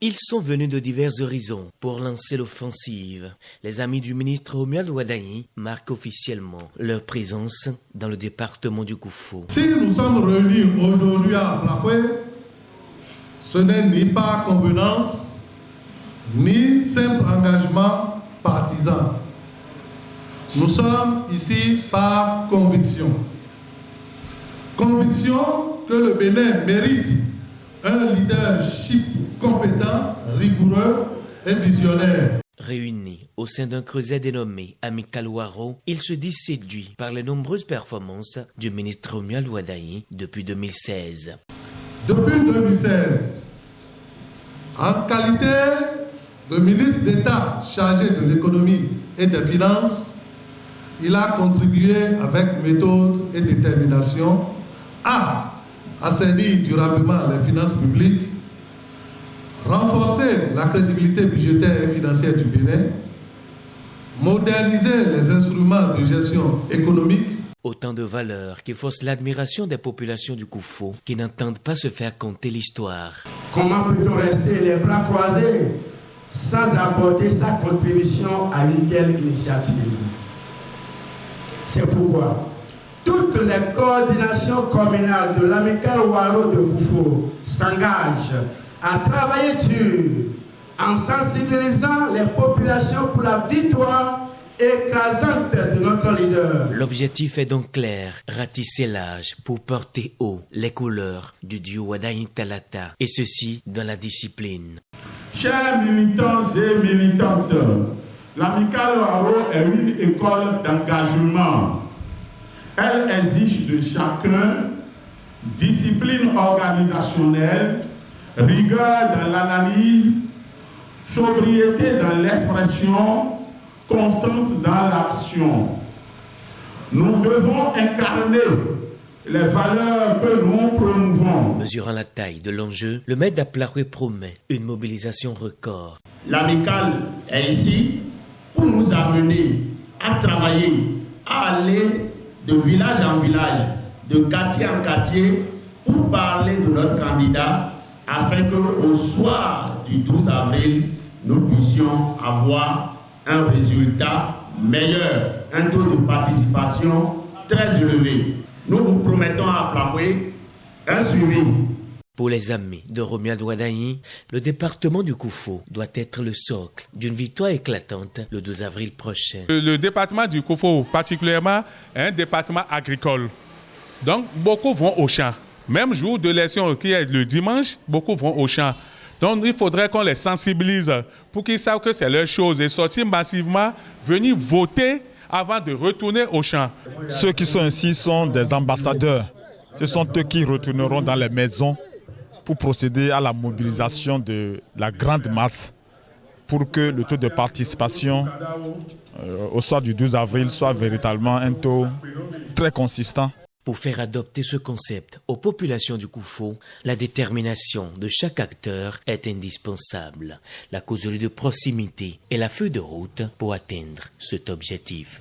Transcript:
Ils sont venus de divers horizons pour lancer l'offensive. Les amis du ministre Romuald Wadagni marquent officiellement leur présence dans le département du Koufo. Si nous sommes réunis aujourd'hui à Plakoué, ce n'est ni par convenance, ni simple engagement partisan. Nous sommes ici par conviction. Conviction que le Bénin mérite un leadership compétent, rigoureux et visionnaire. Réunis au sein d'un creuset dénommé Amical Waro, ils se disent séduits par les nombreuses performances du ministre Romuald Wadagni depuis 2016. Depuis 2016, en qualité de ministre d'État chargé de l'économie et des finances, il a contribué avec méthode et détermination à assainir durablement les finances publiques, renforcer la crédibilité budgétaire et financière du Bénin, moderniser les instruments de gestion économique. Autant de valeurs qui forcent l'admiration des populations du Koufo qui n'entendent pas se faire conter l'histoire. Comment peut-on rester les bras croisés sans apporter sa contribution à une telle initiative? C'est pourquoi toutes les coordinations communales de l'Amical Waro de Koufo s'engagent à travailler dur en sensibilisant les populations pour la victoire écrasante de notre leader. L'objectif est donc clair, ratisser l'âge pour porter haut les couleurs du dieu Wadagni Talata, et ceci dans la discipline. Chers militants et militantes, l'Amical Waro est une école d'engagement. Elle exige de chacun discipline organisationnelle, rigueur dans l'analyse, sobriété dans l'expression, constance dans l'action. Nous devons incarner les valeurs que nous promouvons. Mesurant la taille de l'enjeu, le maire d'Aplakoué promet une mobilisation record. L'Amical est ici pour nous amener à travailler, à aller de village en village, de quartier en quartier, pour parler de notre candidat, afin qu'au soir du 12 avril, nous puissions avoir un résultat meilleur, un taux de participation très élevé. Nous vous promettons à Plakoué un suivi. Pour les amis de Romuald Wadagni, le département du Koufo doit être le socle d'une victoire éclatante le 12 avril prochain. Le département du Koufo, particulièrement, est un département agricole. Donc, beaucoup vont au champ. Même jour de l'élection qui est le dimanche, beaucoup vont au champ. Donc, il faudrait qu'on les sensibilise pour qu'ils savent que c'est leur chose et sortir massivement, venir voter avant de retourner au champ. Ceux qui sont ici sont des ambassadeurs. Ce sont eux qui retourneront dans les maisons pour procéder à la mobilisation de la grande masse pour que le taux de participation au soir du 12 avril soit véritablement un taux très consistant. Pour faire adopter ce concept aux populations du Koufo, la détermination de chaque acteur est indispensable. La causerie de proximité est la feuille de route pour atteindre cet objectif.